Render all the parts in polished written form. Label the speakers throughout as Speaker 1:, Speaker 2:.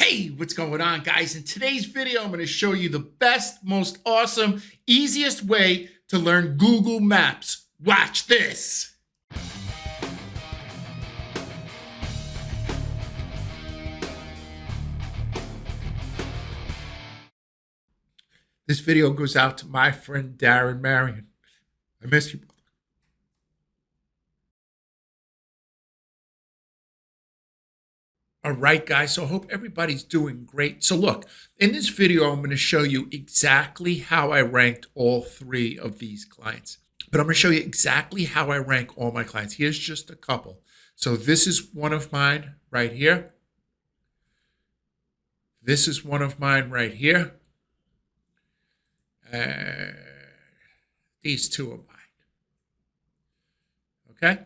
Speaker 1: Hey, what's going on, guys? In today's video, I'm going to show you the best, most awesome, easiest way to learn Google Maps. Watch this. This video goes out to my friend Darren Marion. I miss you. All right, guys, so I hope everybody's doing great. So look, in this video, I'm going to show you exactly how I ranked all three of these clients. But I'm going to show you exactly how I rank all my clients. Here's just a couple. So this is one of mine right here. This is one of mine right here. These two are mine. Okay?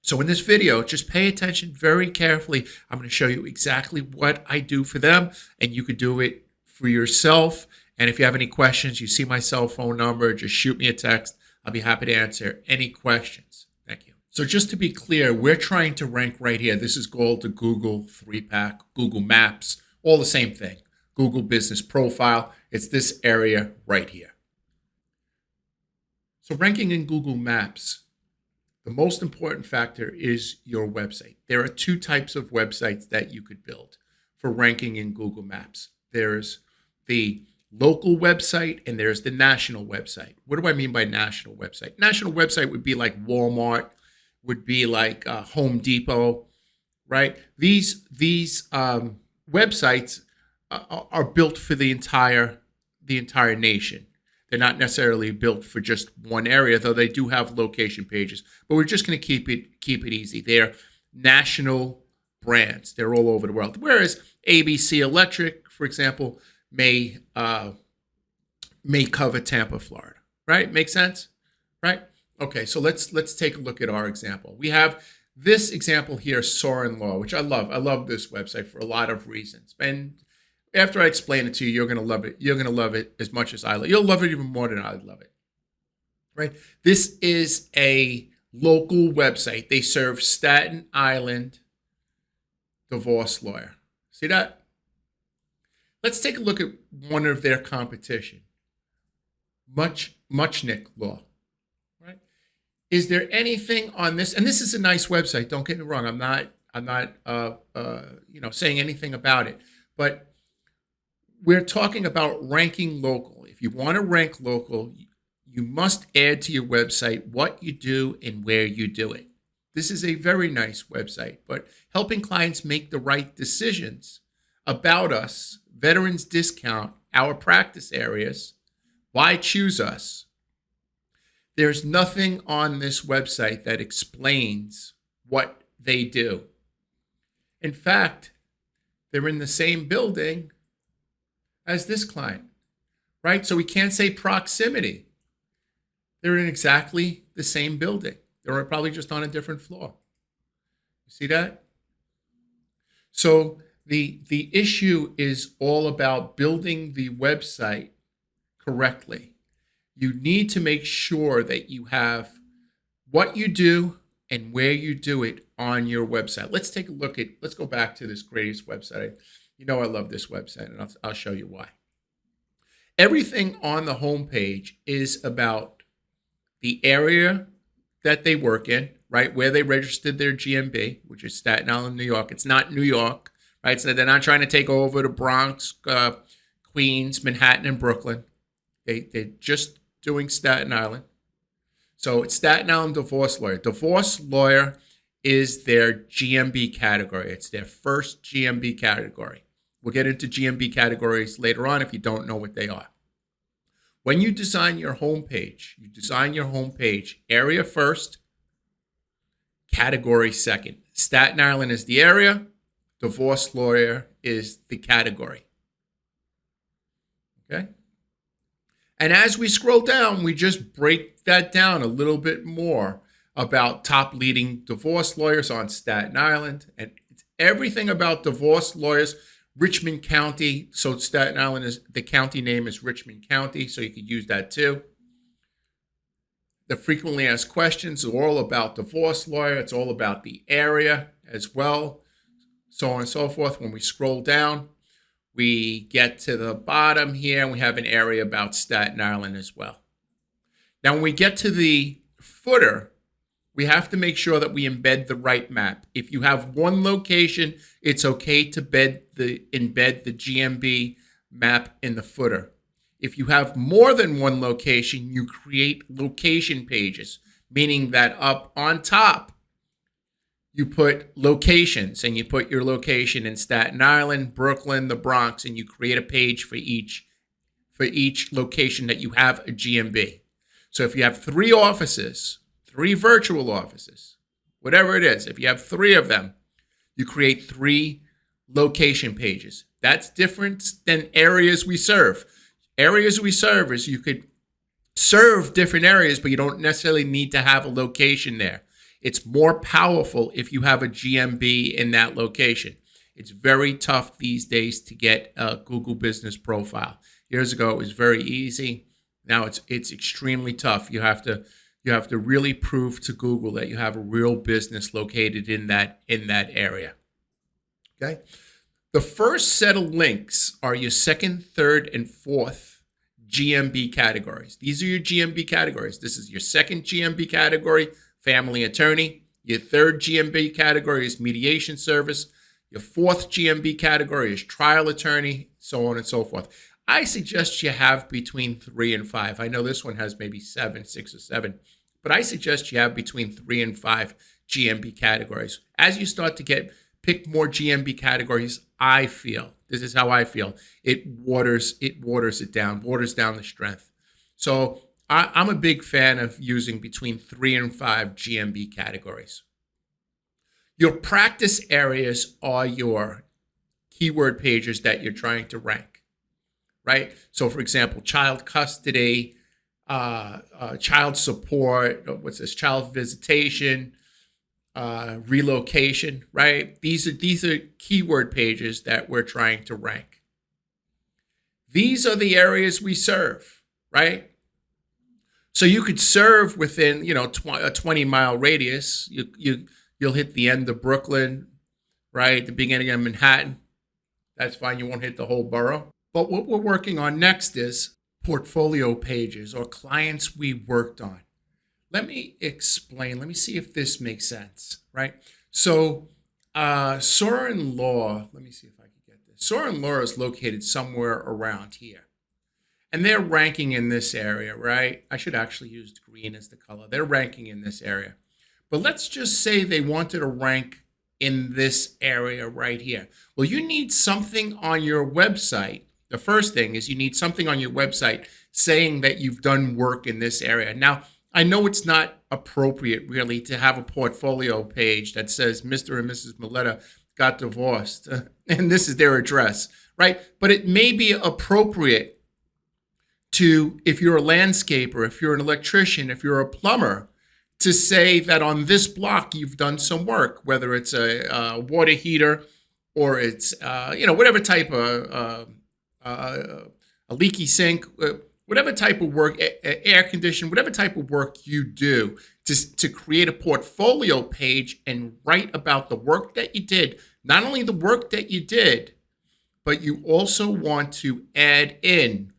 Speaker 1: So in this video, just pay attention very carefully. I'm going to show you exactly what I do for them, and you could do it for yourself. And if you have any questions, you see my cell phone number, just shoot me a text. I'll be happy to answer any questions. Thank you. So just to be clear, we're trying to rank right here. This is called the Google 3-pack, Google Maps, all the same thing. Google Business Profile. It's this area right here. So ranking in Google Maps, the most important factor is your website. There are two types of websites that you could build for ranking in Google Maps. There's the local website and there's the national website. What do I mean by national website? National website would be like Walmart, would be like Home Depot, right? These websites are built for the entire nation. They're not necessarily built for just one area, though they do have location pages. But we're just going to keep it easy. They're national brands. They're all over the world. Whereas ABC Electric, for example, may cover Tampa, Florida. Right? Make sense? Right? Okay, so let's take a look at our example. We have this example here, Soren Law, which I love. I love this website for a lot of reasons. And after I explain it to you, you're going to love it. You're going to love it as much as I love it. You'll love it even more than I love it, right? This is a local website. They serve Staten Island divorce lawyer. See that? Let's take a look at one of their competition, Muchnick Law, right? Is there anything on this? And this is a nice website. Don't get me wrong. I'm not saying anything about it, but we're talking about ranking local. If you want to rank local, you must add to your website what you do and where you do it. This is a very nice website, but helping clients make the right decisions about us, Veterans Discount, our practice areas, why choose us? There's nothing on this website that explains what they do. In fact, they're in the same building as this client, right? So we can't say proximity. They're in exactly the same building. They're probably just on a different floor. You see that? So the issue is all about building the website correctly. You need to make sure that you have what you do and where you do it on your website. Let's take a look at, let's go back to this greatest website. You know I love this website, and I'll show you why. Everything on the homepage is about the area that they work in, right, where they registered their GmbH, which is Staten Island, New York. It's not New York, right? So they're not trying to take over the Bronx, Queens, Manhattan, and Brooklyn. They're just doing Staten Island. So it's Staten Island divorce lawyer. Divorce lawyer is their GmbH category. It's their first GmbH category. We'll get into GmbH categories later on if you don't know what they are. When you design your homepage, area first, category second. Staten Island is the area, divorce lawyer is the category. Okay? And as we scroll down, we just break that down a little bit more about top leading divorce lawyers on Staten Island, and it's everything about divorce lawyers. Richmond County, so Staten Island is, the county name is Richmond County, so you could use that too. The frequently asked questions are all about divorce lawyer. It's all about the area as well. so on and so forth. When we scroll down, we get to the bottom here, and we have an area about Staten Island as well. Now, when we get to the footer, we have to make sure that we embed the right map. If you have one location, it's okay to embed the GMB map in the footer. If you have more than one location, you create location pages, meaning that up on top, you put locations, and you put your location in Staten Island, Brooklyn, the Bronx, and you create a page for each location that you have a GMB. So if you have 3 offices, 3 virtual offices, whatever it is, if you have 3 of them, you create 3 location pages. That's different than areas we serve. Areas we serve is you could serve different areas, but you don't necessarily need to have a location there. It's more powerful if you have a GMB in that location. It's very tough these days to get a Google Business Profile. Years ago, it was very easy. Now it's extremely tough. You have to really prove to Google that you have a real business located in that area. Okay. The first set of links are your second, third, and fourth GMB categories. These are your GMB categories. This is your second GMB category, family attorney. Your third GMB category is mediation service. Your fourth GMB category is trial attorney, so on and so forth. I suggest you have between 3 and 5. I know this one has maybe 6 or 7, but I suggest you have between 3 and 5 GMB categories. As you start to pick more GMB categories, this is how I feel, it waters it down, waters down the strength. So I'm a big fan of using between 3 and 5 GMB categories. Your practice areas are your keyword pages that you're trying to rank, right? So for example, child custody, child support, child visitation, relocation, right? These are keyword pages that we're trying to rank. These are the areas we serve, right? So you could serve within, a 20-mile radius. You'll hit the end of Brooklyn, right? The beginning of Manhattan. That's fine. You won't hit the whole borough. But what we're working on next is portfolio pages or clients we worked on. Let me explain. Let me see if this makes sense, right? So Soren Law, let me see if I can get this. Soren Law is located somewhere around here. And they're ranking in this area, right? I should actually use green as the color. They're ranking in this area. But let's just say they wanted to rank in this area right here. Well, you need something on your website. The first thing is you need something on your website saying that you've done work in this area. Now, I know it's not appropriate really to have a portfolio page that says Mr. and Mrs. Milletta got divorced and this is their address, right? But it may be appropriate to, if you're a landscaper, if you're an electrician, if you're a plumber, to say that on this block you've done some work, whether it's a water heater or it's whatever type of a leaky sink, whatever type of work, air conditioning, whatever type of work you do, to create a portfolio page and write about the work that you did. Not only the work that you did, but you also want to add in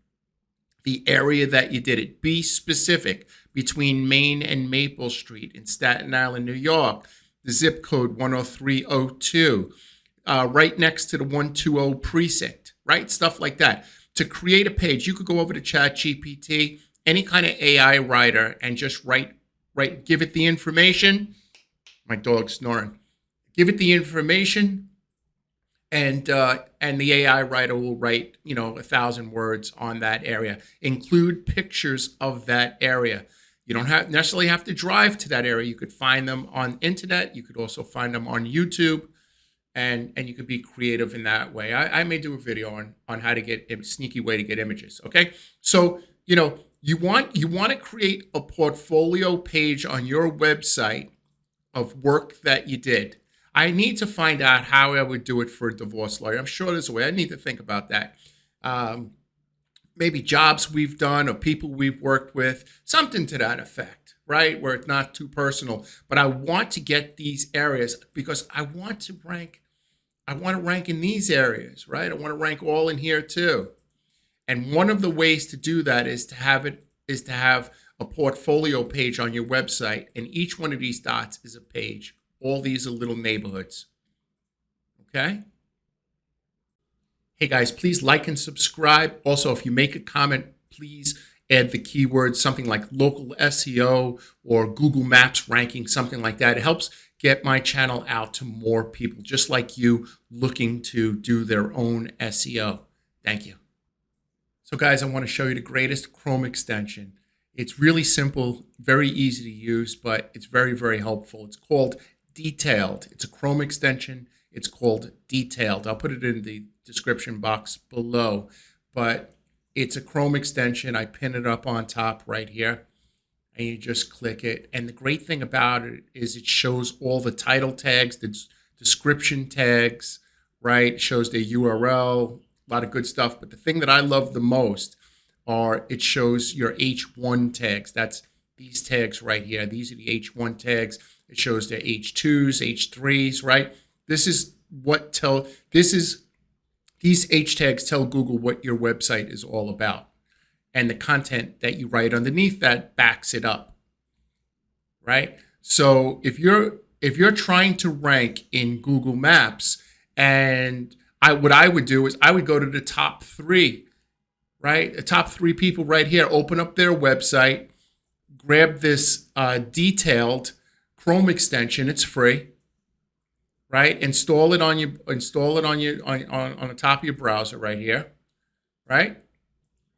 Speaker 1: the area that you did it. Be specific. Between Main and Maple Street in Staten Island, New York, the zip code 10302, right next to the 120 precinct, right? Stuff like that. To create a page, you could go over to ChatGPT, any kind of AI writer, and just give it the information. My dog's snoring. Give it the information, and the AI writer will write 1,000 words on that area. Include pictures of that area. You don't necessarily have to drive to that area. You could find them on internet. You could also find them on YouTube, and you could be creative in that way. I may do a video on how to get a sneaky way to get images. Okay, so you want to create a portfolio page on your website of work that you did. I need to find out how I would do it for a divorce lawyer. I'm sure there's a way. I need to think about that. Maybe jobs we've done or people we've worked with, something to that effect, right? Where it's not too personal. But I want to get these areas because I want to rank I want to rank in these areas, right? I want to rank all in here too. And one of the ways to do that is to have a portfolio page on your website, and each one of these dots is a page. All these are little neighborhoods. Okay? Hey guys, please like and subscribe. Also, if you make a comment, please add the keyword something like local SEO or Google Maps ranking, something like that. It helps get my channel out to more people just like you looking to do their own SEO. Thank you. So guys, I want to show you the greatest Chrome extension. It's really simple, very easy to use, but it's very, very helpful. It's called Detailed. It's a Chrome extension. It's called Detailed. I'll put it in the description box below, but it's a Chrome extension. I pin it up on top right here, and you just click it. And the great thing about it is it shows all the title tags, the description tags, right? It shows the URL, a lot of good stuff. But the thing that I love the most are it shows your H1 tags. That's these tags right here. These are the H1 tags. It shows the H2s, H3s, right? These H tags tell Google what your website is all about. And the content that you write underneath that backs it up, right? So if you're trying to rank in Google Maps, and what I would do is I would go to the top 3, right? The top 3 people right here, open up their website, grab this Detailed Chrome extension. It's free, right? Install it on the top of your browser right here, right?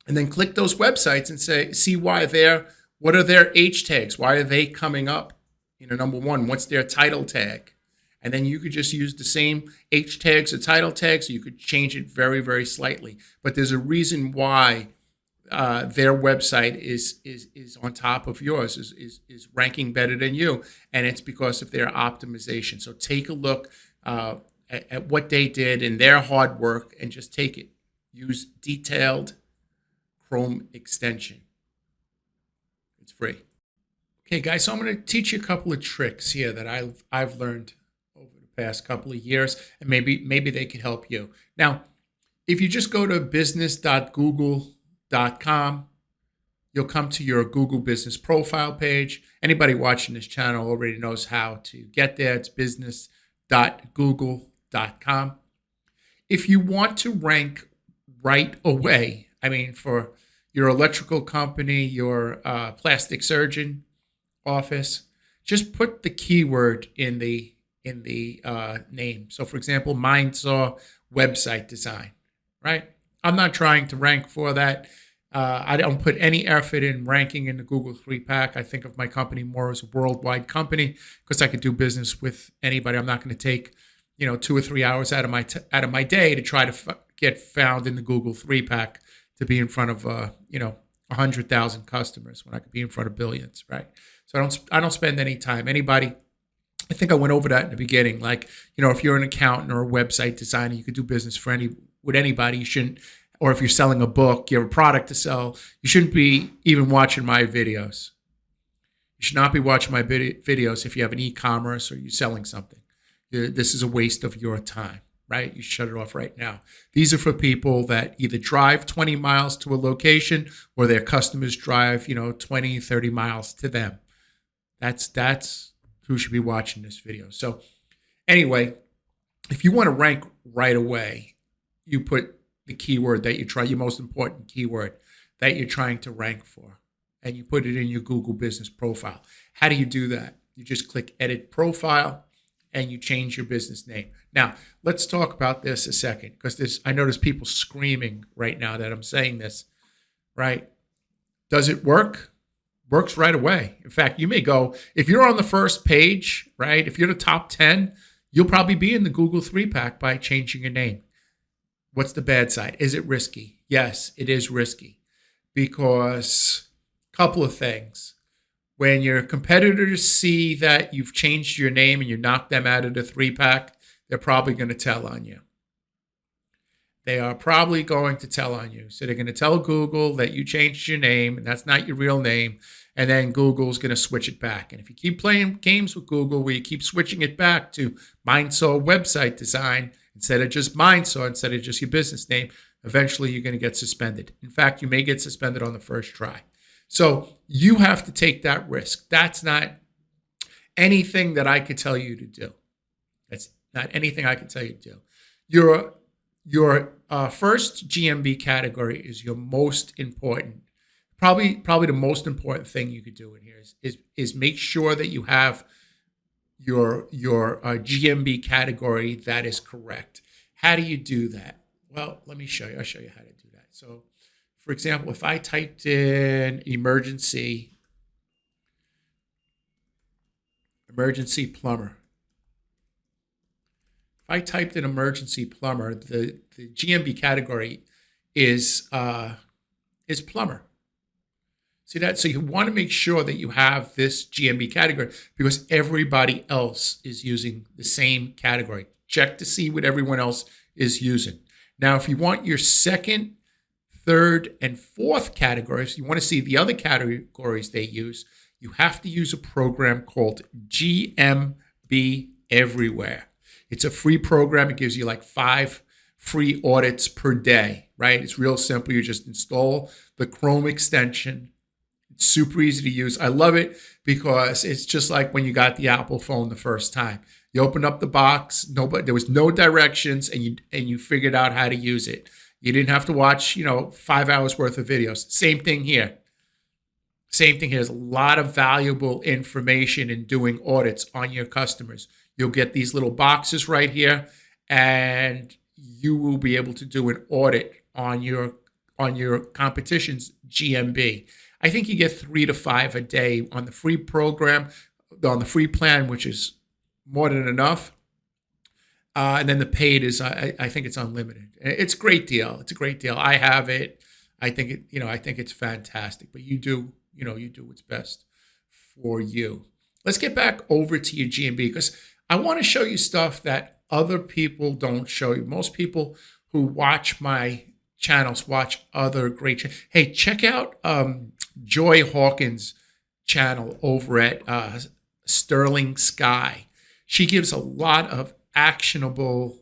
Speaker 1: And then click those websites and see what are their H tags? Why are they coming up? Number 1, what's their title tag? And then you could just use the same H tags or title tags, so you could change it very, very slightly. But there's a reason why their website is on top of yours, is ranking better than you, and it's because of their optimization. So take a look at what they did and their hard work, and just take it. Use Detailed Chrome extension. It's free. Okay, guys, so I'm going to teach you a couple of tricks here that I've learned over the past couple of years, and maybe they could help you. Now, if you just go to business.google.com, you'll come to your Google Business Profile page. Anybody watching this channel already knows how to get there. It's business.google.com. If you want to rank right away, for your electrical company, your plastic surgeon office, just put the keyword in the name. So, for example, Mindsaw website design, right? I'm not trying to rank for that. I don't put any effort in ranking in the Google 3-pack. I think of my company more as a worldwide company because I could do business with anybody. I'm not going to take 2 or 3 hours out of my day to try to get found in the Google 3-pack to be in front of 100,000 customers when I could be in front of billions, right? So I don't spend any time. I think I went over that in the beginning. Like, if you're an accountant or a website designer, you could do business with anybody. You shouldn't, or if you're selling a book, you have a product to sell, you shouldn't be even watching my videos. You should not be watching my videos if you have an e-commerce or you're selling something. This is a waste of your time, right? You shut it off right now. These are for people that either drive 20 miles to a location or their customers drive, 20, 30 miles to them. That's who should be watching this video. So anyway, if you want to rank right away, you put the keyword that your most important keyword that you're trying to rank for, and you put it in your Google Business Profile. How do you do that? You just click Edit Profile, and you change your business name. Now, let's talk about this a second, because I know there's people screaming right now that I'm saying this, right? Does it work? Works right away. In fact, you may go, if you're on the first page, right? If you're the top 10, you'll probably be in the Google 3-pack by changing your name. What's the bad side? Is it risky? Yes, it is risky, because a couple of things. When your competitors see that you've changed your name and you knock them out of the 3-pack, they're probably going to tell on you. They are probably going to tell on you. So they're going to tell Google that you changed your name and that's not your real name. And then Google's going to switch it back. And if you keep playing games with Google where you keep switching it back to Mindsaw website design, instead of just Mindsaw, instead of just your business name, eventually you're going to get suspended. In fact, you may get suspended on the first try. So you have to take that risk. That's not anything that I could tell you to do. That's not anything I can tell you to do. Your first GMB category is your most important. Probably the most important thing you could do in here is make sure that you have your GMB category that is correct. How do you do that? Well, let me show you. I'll show you how to do that. So, for example, if I typed in emergency plumber. If I typed in emergency plumber, the GMB category is plumber. See that? So you want to make sure that you have this GMB category because everybody else is using the same category. Check to see what everyone else is using. Now, if you want your second, third, and fourth categories, you want to see the other categories they use, you have to use a program called GMB Everywhere. It's a free program. It gives you like 5 free audits per day, right? It's real simple. You just install the Chrome extension. It's super easy to use. I love it because it's just like when you got the Apple phone the first time. You opened up the box, there was no directions, and you figured out how to use it. You didn't have to watch, 5 hours worth of videos. Same thing here. There's a lot of valuable information in doing audits on your customers. You'll get these little boxes right here, and you will be able to do an audit on your competition's GMB. I think you get 3 to 5 a day on the free program, on the free plan, which is more than enough. And then the paid is, I think it's unlimited. It's a great deal. It's a great deal. I have it. I think it's fantastic. But you do what's best for you. Let's get back over to your GMB because I want to show you stuff that other people don't show you. Most people who watch my channels watch other great channels. Hey, check out Joy Hawkins' channel over at Sterling Sky. She gives a lot of actionable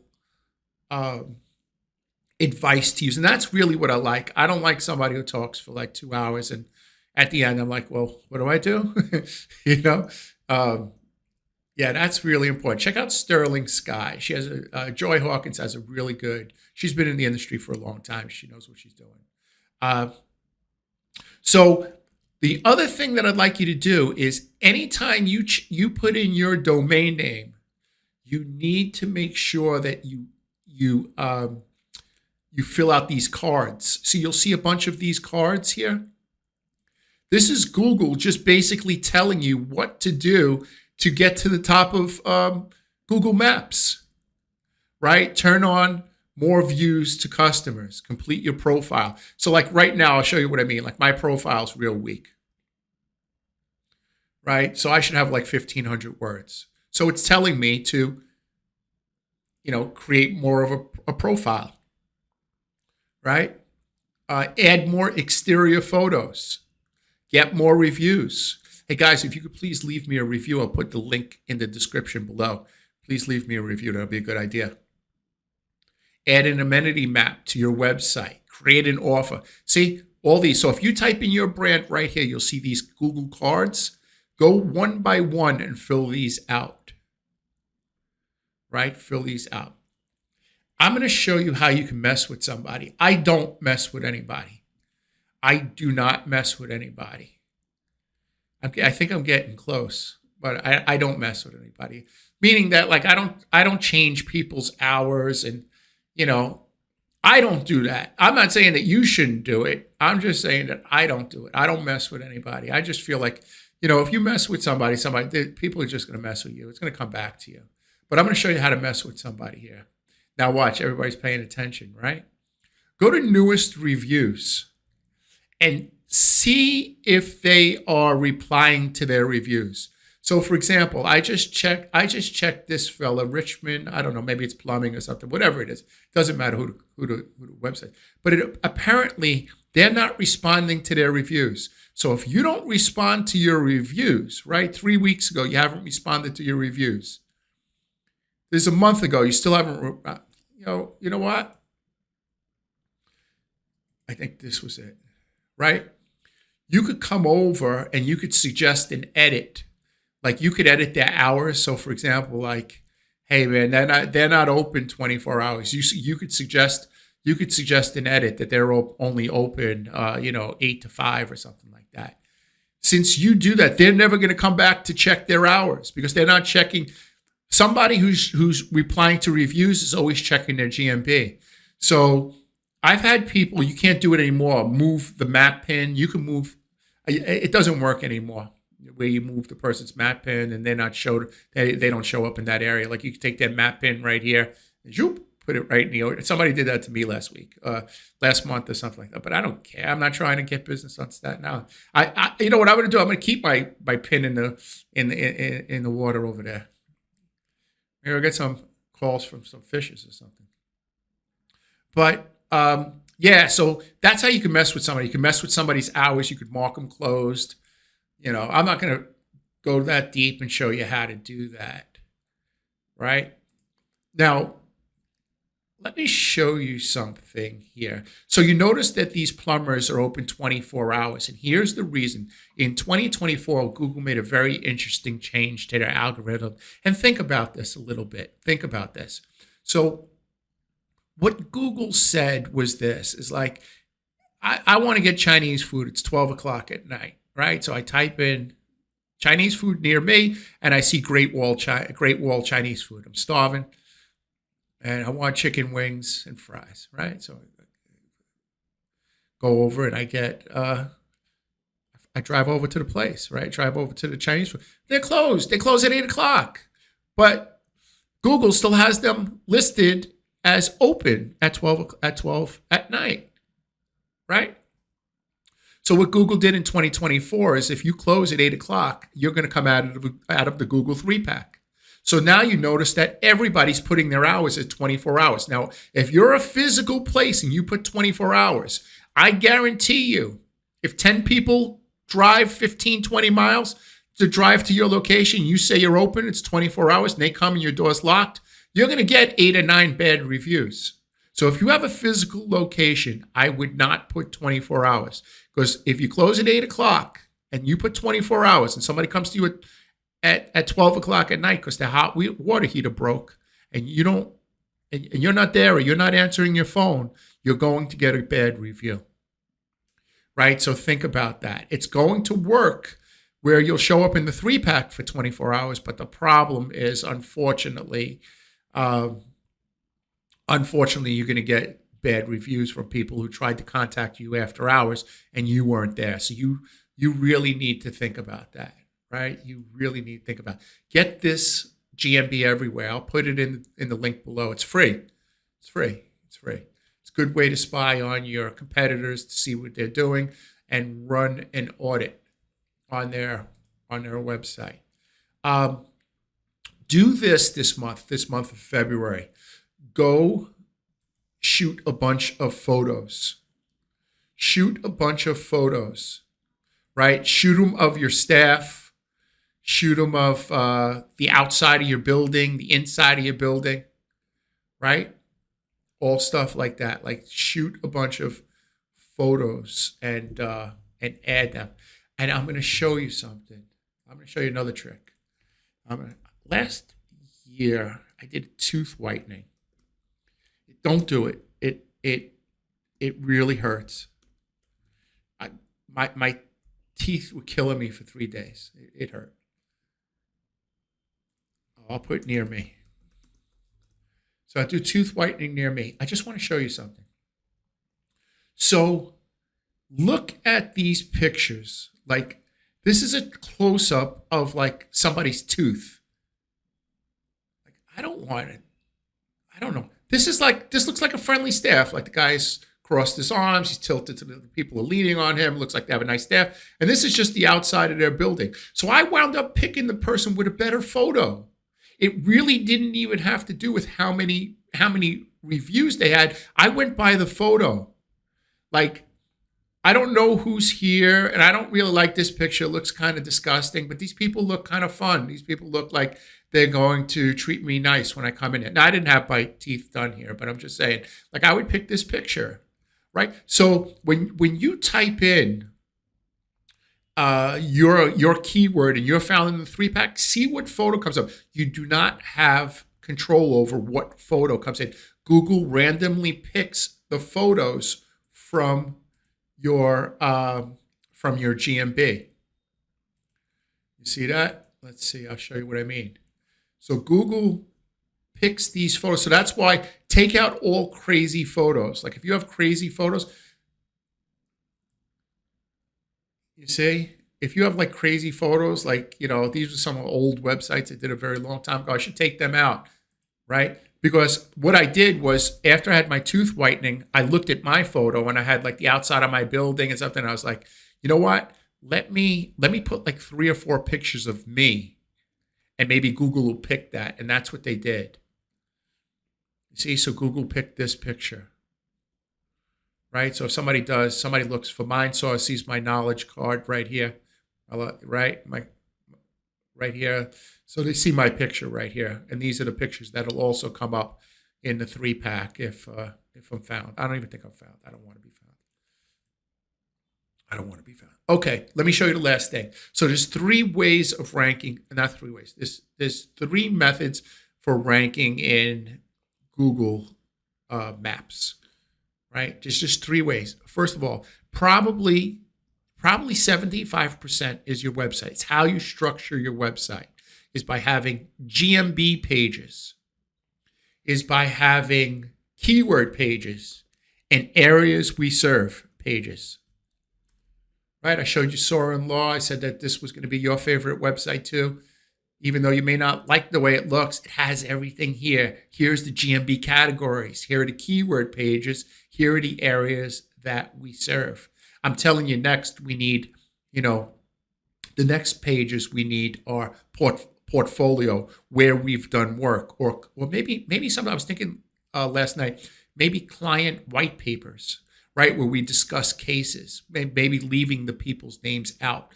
Speaker 1: advice to use, and that's really what I like. I don't like somebody who talks for like 2 hours, and at the end, I'm like, well, what do I do? Yeah, that's really important. Check out Sterling Sky. She has Joy Hawkins has a really good. She's been in the industry for a long time. She knows what she's doing. So the other thing that I'd like you to do is anytime you put in your domain name, you need to make sure that you fill out these cards. So you'll see a bunch of these cards here. This is Google just basically telling you what to do to get to the top of Google Maps, right? Turn on more views to customers, complete your profile. So like right now, I'll show you what I mean. Like my profile is real weak, right? So I should have like 1,500 words. So it's telling me to, create more of a profile, right? Add more exterior photos, get more reviews. Hey guys, if you could please leave me a review, I'll put the link in the description below. Please leave me a review. That'll be a good idea. Add an amenity map to your website. Create an offer. See, all these. So if you type in your brand right here, you'll see these Google cards. Go one by one and fill these out. Right? Fill these out. I'm going to show you how you can mess with somebody. I don't mess with anybody. I do not mess with anybody. I think I'm getting close, but I don't mess with anybody. Meaning that like I don't change people's hours and I don't do that. I'm not saying that you shouldn't do it. I'm just saying that I don't do it. I don't mess with anybody. I just feel like, if you mess with somebody, people are just going to mess with you. It's going to come back to you. But I'm going to show you how to mess with somebody here. Now watch, everybody's paying attention, right? Go to newest reviews and see if they are replying to their reviews. So for example, I just checked this fella, Richmond, I don't know, maybe it's plumbing or something, whatever it is. Doesn't matter who the website. But apparently they're not responding to their reviews. So if you don't respond to your reviews, right? 3 weeks ago, you haven't responded to your reviews. There's a month ago, you still haven't, you know what? I think this was it, right? You could come over and you could suggest an edit. Like you could edit their hours. So, for example, like, hey man, they're not open 24 hours. You could suggest an edit that they're only open 8 to 5 or something like that. Since you do that, they're never going to come back to check their hours because they're not checking. Somebody who's replying to reviews is always checking their GMB. So I've had people, you can't do it anymore, move the map pin. You can move, it doesn't work anymore where you move the person's map pin and they're not showed, they don't show up in that area. Like you can take that map pin right here, zoop, put it right in the order. Somebody did that to me last month or something like that. But I don't care. I'm not trying to get business on Staten Island. You know what I'm going to do? I'm going to keep my pin in the water over there. Maybe I'll get some calls from some fishes or something. But yeah, so that's how you can mess with somebody. You can mess with somebody's hours. You could mark them closed. I'm not going to go that deep and show you how to do that. Right? Now, let me show you something here. So you notice that these plumbers are open 24 hours. And here's the reason. In 2024, Google made a very interesting change to their algorithm. And think about this a little bit. Think about this. So what Google said was this, is like, I want to get Chinese food. It's 12 o'clock at night, right? So I type in Chinese food near me, and I see Great Wall Chinese food. I'm starving. And I want chicken wings and fries, right? So I go over and I drive over to the place, right? Drive over to the Chinese food. They're closed. They close at 8 o'clock. But Google still has them listed as open at 12 at night, right? So what Google did in 2024 is if you close at 8 o'clock, you're going to come out of the Google 3-pack. So now you notice that everybody's putting their hours at 24 hours. Now, if you're a physical place and you put 24 hours, I guarantee you, if 10 people drive 15, 20 miles to drive to your location, you say you're open, it's 24 hours, and they come and your door's locked, you're going to get 8 or 9 bad reviews. So if you have a physical location, I would not put 24 hours. Because if you close at 8 o'clock and you put 24 hours and somebody comes to you at 12 o'clock at night because the hot water heater broke and you're not there or you're not answering your phone, you're going to get a bad review, right? So think about that. It's going to work where you'll show up in the 3-pack for 24 hours, but the problem is, unfortunately, you're going to get bad reviews from people who tried to contact you after hours and you weren't there. So you really need to think about that. Right? You really need to think about it. Get this GMB everywhere. I'll put it in the link below. It's free. It's free. It's free. It's a good way to spy on your competitors to see what they're doing and run an audit on their website. Do this month of February. Go shoot a bunch of photos. Shoot a bunch of photos, right? Shoot them of your staff. Shoot them of the outside of your building, the inside of your building, right? All stuff like that. Like shoot a bunch of photos and add them. And I'm going to show you something. I'm going to show you another trick. Last year, I did tooth whitening. Don't do it. It really hurts. My teeth were killing me for 3 days. It hurt. I'll put near me. So I do tooth whitening near me. I just want to show you something. So look at these pictures. Like this is a close-up of like somebody's tooth. Like I don't want it. I don't know. This looks like a friendly staff. Like the guy's crossed his arms. He's tilted to the people who are leaning on him. Looks like they have a nice staff. And this is just the outside of their building. So I wound up picking the person with a better photo. It really didn't even have to do with how many reviews they had. I went by the photo. Like, I don't know who's here, and I don't really like this picture. It looks kind of disgusting, but these people look kind of fun. These people look like they're going to treat me nice when I come in. Now, I didn't have my teeth done here, but I'm just saying, like, I would pick this picture, right? So when you type in your keyword and you're found in the 3-pack, see what photo comes up. You do not have control over what photo comes in. Google randomly picks the photos from your GMB. You see that? Let's see. I'll show you what I mean. So Google picks these photos. So that's why take out all crazy photos. Like if you have crazy photos, you see, if you have like crazy photos, like, these are some old websites I did a very long time ago, I should take them out, right? Because what I did was after I had my tooth whitening, I looked at my photo and I had like the outside of my building and something. And I was like, you know what? Let me put like 3 or 4 pictures of me, and maybe Google will pick that. And that's what they did. You see, so Google picked this picture, right? So if somebody looks for Mindsaw, sees my knowledge card right here, right? Right here. So they see my picture right here. And these are the pictures that'll also come up in the 3-pack if I'm found. I don't even think I'm found. I don't want to be found. Okay, let me show you the last thing. So there's 3 ways of ranking, not 3 ways. There's 3 methods for ranking in Google Maps, right? There's just 3 ways. First of all, probably 75% is your website. It's how you structure your website, is by having GMB pages, is by having keyword pages, and areas we serve pages. Right? I showed you Soren Law. I said that this was going to be your favorite website too. Even though you may not like the way it looks, it has everything here. Here's the GMB categories. Here are the keyword pages. Here are the areas that we serve. I'm telling you, next we need, the next pages we need are portfolio, where we've done work, or maybe something I was thinking last night, maybe client white papers, right, where we discuss cases, maybe leaving the people's names out,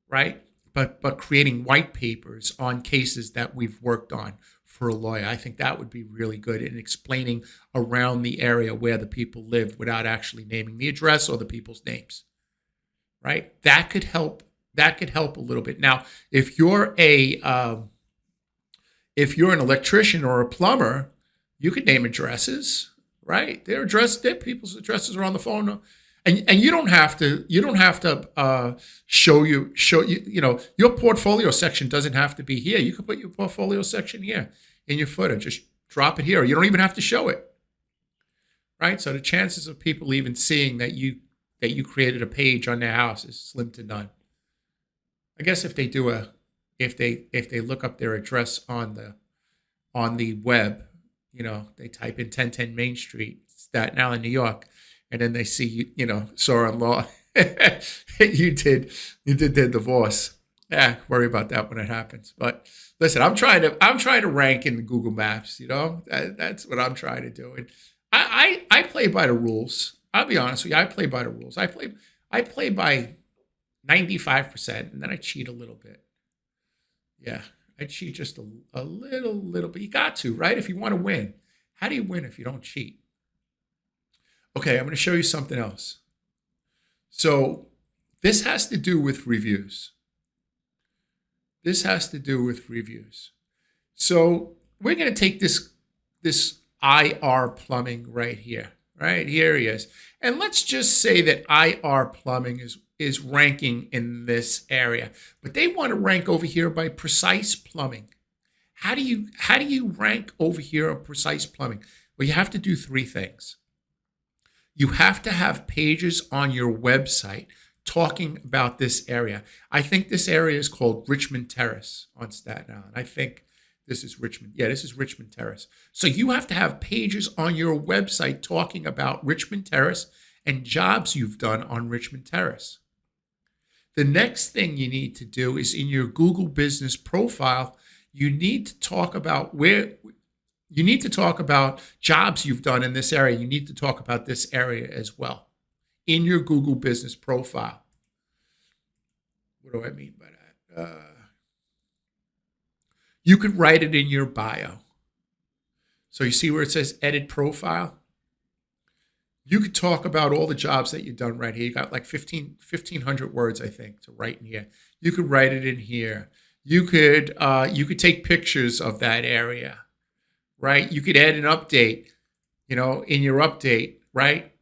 Speaker 1: right? But creating white papers on cases that we've worked on for a lawyer. I think that would be really good in explaining around the area where the people live without actually naming the address or the people's names, right? That could help. That could help a little bit. Now, if you're an electrician or a plumber, you could name addresses, right? Their people's addresses are on the phone. And you don't have to show your portfolio section doesn't have to be here. You could put your portfolio section here in your footer. Just drop it here. You don't even have to show it, right? So the chances of people even seeing that you created a page on their house is slim to none. I guess if they look up their address on the web, they type in 1010 Main Street, Staten Island, New York. And then they see, Soren Law, you did their divorce. Worry about that when it happens. But listen, I'm trying to rank in the Google Maps. That's what I'm trying to do. And I play by the rules. I'll be honest with you. I play by the rules. I play by 95%, and then I cheat a little bit. Yeah, I cheat just a little bit. You got to, right? If you want to win. How do you win if you don't cheat? Okay, I'm going to show you something else. So this has to do with reviews. So we're going to take this IR Plumbing right here. Right here he is. And let's just say that IR Plumbing is ranking in this area. But they want to rank over here by Precise Plumbing. How do you rank over here on Precise Plumbing? Well, you have to do 3 things. You have to have pages on your website talking about this area. I think this area is called Richmond Terrace on Staten Island. I think this is Richmond. Yeah, this is Richmond Terrace. So you have to have pages on your website talking about Richmond Terrace and jobs you've done on Richmond Terrace. The next thing you need to do is in your Google Business Profile, you need to talk about jobs you've done in this area. You need to talk about this area as well in your Google Business Profile. What do I mean by that? You could write it in your bio. So you see where it says edit profile? You could talk about all the jobs that you've done right here. You got like 1,500 words, I think, to write in here. You could write it in here. You could take pictures of that area, right? You could add an update, in your update, right?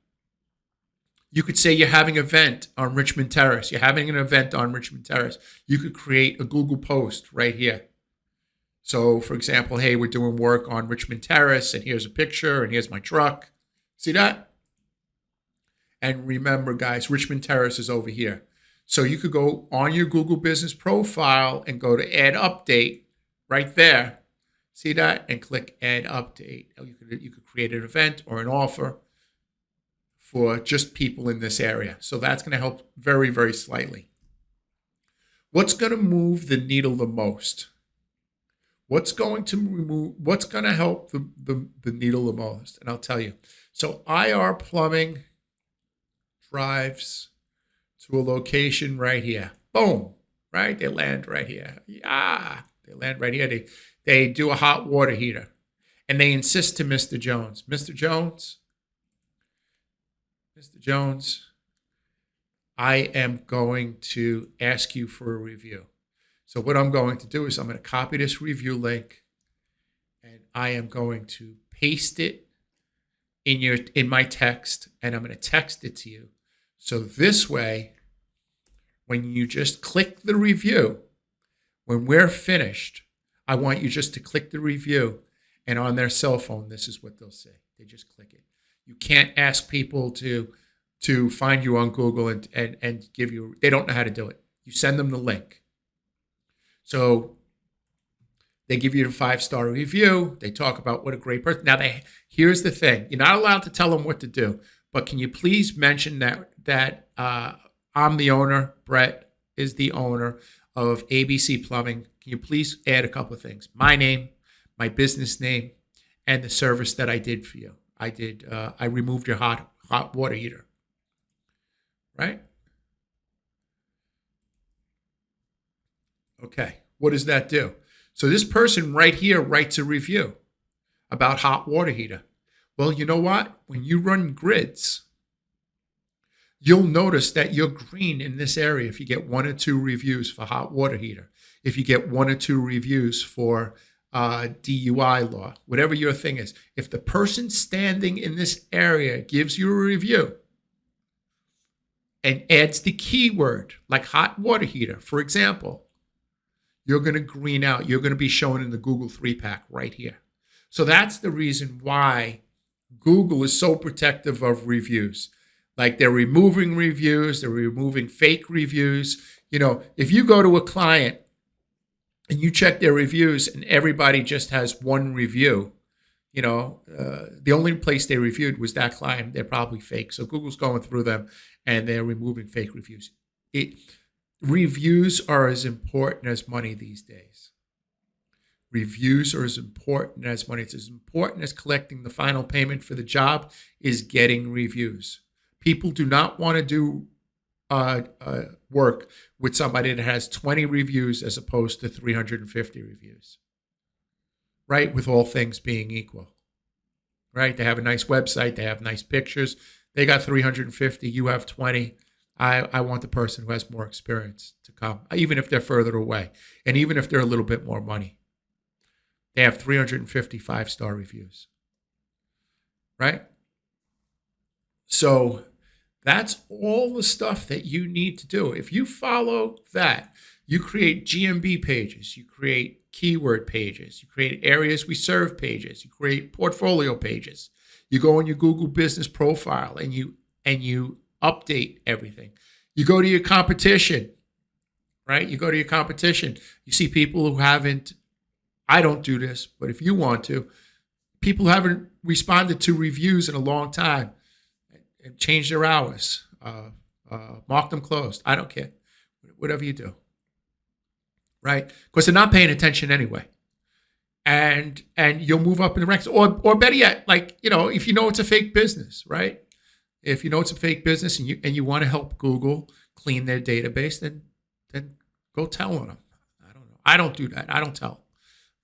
Speaker 1: You could say you're having an event on Richmond Terrace. You're having an event on Richmond Terrace. You could create a Google post right here. So, for example, hey, we're doing work on Richmond Terrace, and here's a picture, and here's my truck. See that? And remember, guys, Richmond Terrace is over here. So you could go on your Google Business Profile and go to Add Update right there. See that? And click Add Update. You could create an event or an offer for just people in this area. So that's going to help very, very slightly. What's going to move the needle the most? What's going to help the needle the most? And I'll tell you. So IR Plumbing drives to a location right here. Boom, right? They land right here. Yeah, they land right here. They do a hot water heater. And they insist to Mr. Jones, Mr. Jones, I am going to ask you for a review. So what I'm going to do is I'm going to copy this review link, and I am going to paste it in my text, and I'm going to text it to you. So this way, when you just click the review, when we're finished, I want you just to click the review, and on their cell phone, this is what they'll say. They just click it. You can't ask people to find you on Google and give you, they don't know how to do it. You send them the link. So they give you a 5-star review. They talk about what a great person. Now, here's the thing. You're not allowed to tell them what to do, but can you please mention that I'm the owner, Brett is the owner of ABC Plumbing. Can you please add a couple of things? My name, my business name, and the service that I did for you. I removed your hot water heater, right? Okay, what does that do? So this person right here writes a review about hot water heater. Well, you know what? When you run grids, you'll notice that you're green in this area if you get 1 or 2 reviews for hot water heater. If you get 1 or 2 reviews for DUI law, whatever your thing is. If the person standing in this area gives you a review and adds the keyword like hot water heater, for example, you're going to green out. You're going to be shown in the Google 3-pack right here. So that's the reason why Google is so protective of reviews. Like they're removing reviews, they're removing fake reviews. If you go to a client and you check their reviews and everybody just has 1 review, the only place they reviewed was that client, they're probably fake. So Google's going through them and they're removing fake reviews. Reviews are as important as money these days. Reviews are as important as money. It's as important as collecting the final payment for the job is getting reviews. People do not want to do work with somebody that has 20 reviews as opposed to 350 reviews, right? With all things being equal, right? They have a nice website. They have nice pictures. They got 350. You have 20. I want the person who has more experience to come, even if they're further away, and even if they're a little bit more money. They have 350 5-star reviews, right? So that's all the stuff that you need to do. If you follow that, you create GMB pages, you create keyword pages, you create areas we serve pages, you create portfolio pages. You go on your Google Business Profile and you update everything. You go to your competition, right? You go to your competition. You see people who haven't, I don't do this, but if you want to, people who haven't responded to reviews in a long time and change their hours, mark them closed. I don't care. Whatever you do, right? Because they're not paying attention anyway. And you'll move up in the ranks. Or better yet, if you know it's a fake business, right? If you know it's a fake business and you want to help Google clean their database, then go tell on them. I don't know. I don't do that. I don't tell.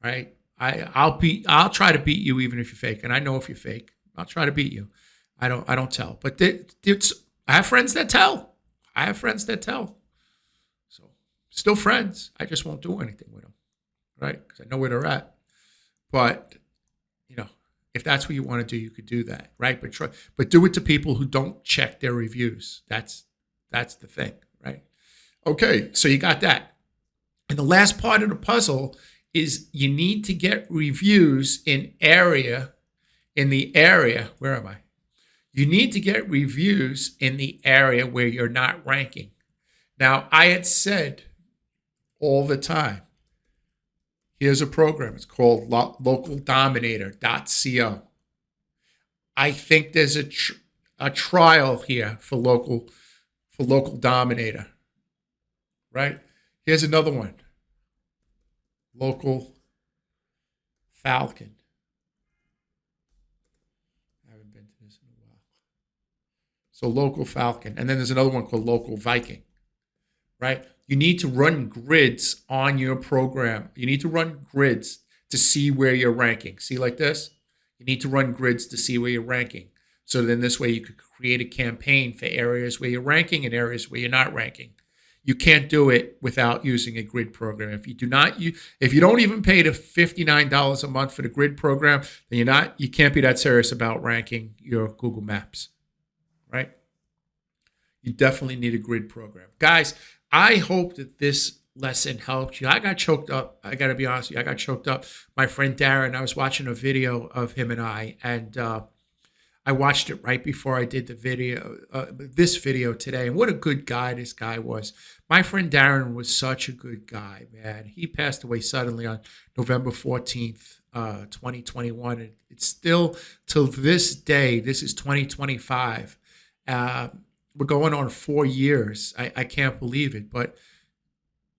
Speaker 1: right? I'll try to beat you even if you're fake, and I know if you're fake. I'll try to beat you. I don't tell, but I have friends that tell. I have friends that tell. So still friends. I just won't do anything with them, right? Because I know where they're at. But you know, if that's what you want to do, you could do that, right? But do it to people who don't check their reviews. That's the thing, right? Okay, so you got that. And the last part of the puzzle is you need to get reviews in the area. Where am I? You need to get reviews in the area where you're not ranking. Now, I had said all the time, here's a program. It's called localdominator.co. I think there's a trial here for local dominator, right? Here's another one. Local Falcon. I haven't been to this in a while. So local Falcon. And then there's another one called local Viking, right? You need to run grids on your program. You need to run grids to see where you're ranking. See, like this? You need to run grids to see where you're ranking. So then this way you could create a campaign for areas where you're ranking and areas where you're not ranking. You can't do it without using a grid program. If you don't even pay the $59 a month for the grid program, then you can't be that serious about ranking your Google Maps, right? You definitely need a grid program. Guys, I hope that this lesson helped you. I got choked up. I got to be honest with you. I got choked up. My friend Darren, I was watching a video of him and and I watched it right before I did this video today. And what a good guy this guy was. My friend Darren was such a good guy, man. He passed away suddenly on November 14th, 2021. And it's still, till this day, this is 2025. We're going on 4 years. I can't believe it. But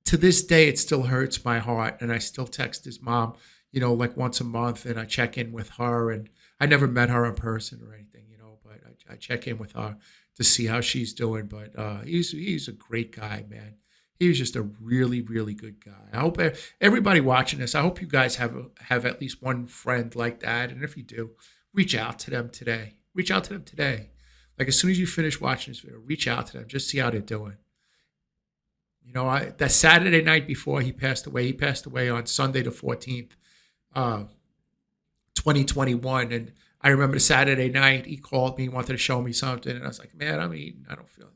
Speaker 1: to this day, it still hurts my heart. And I still text his mom, like once a month, and I check in with her. And I never met her in person or anything, but I check in with her to see how she's doing. But he's a great guy, man. He was just a really, really good guy. I hope everybody watching this, I hope you guys have at least one friend like that. And if you do, reach out to them today. Reach out to them today. Like as soon as you finish watching this video, reach out to them. Just see how they're doing. That Saturday night before he passed away on Sunday the 14th, 2021. And I remember Saturday night, he called me, wanted to show me something. And I was like, man, I'm eating. I don't feel it.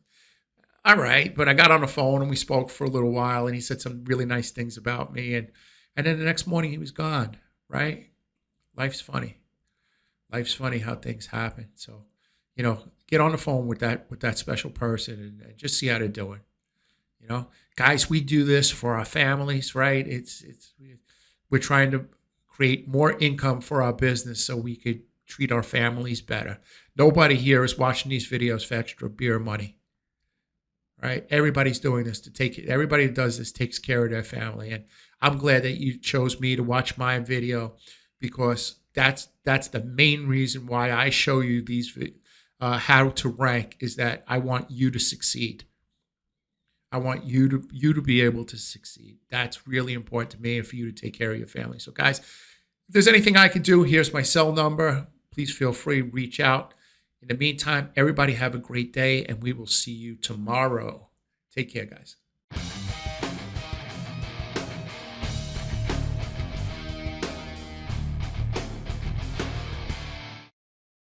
Speaker 1: All right. But I got on the phone and we spoke for a little while and he said some really nice things about me. And then the next morning he was gone, right? Life's funny. Life's funny how things happen. So, get on the phone with that special person and just see how they're doing. Guys, we do this for our families, right? We're trying to create more income for our business so we could treat our families better. Nobody here is watching these videos for extra beer money, right? Everybody's doing this everybody who does this takes care of their family. And I'm glad that you chose me to watch my video because that's the main reason why I show you these how to rank is that I want you to succeed. I want you to be able to succeed. That's really important to me and for you to take care of your family. So guys, if there's anything I can do, here's my cell number. Please feel free to reach out. In the meantime, everybody have a great day and we will see you tomorrow. Take care, guys.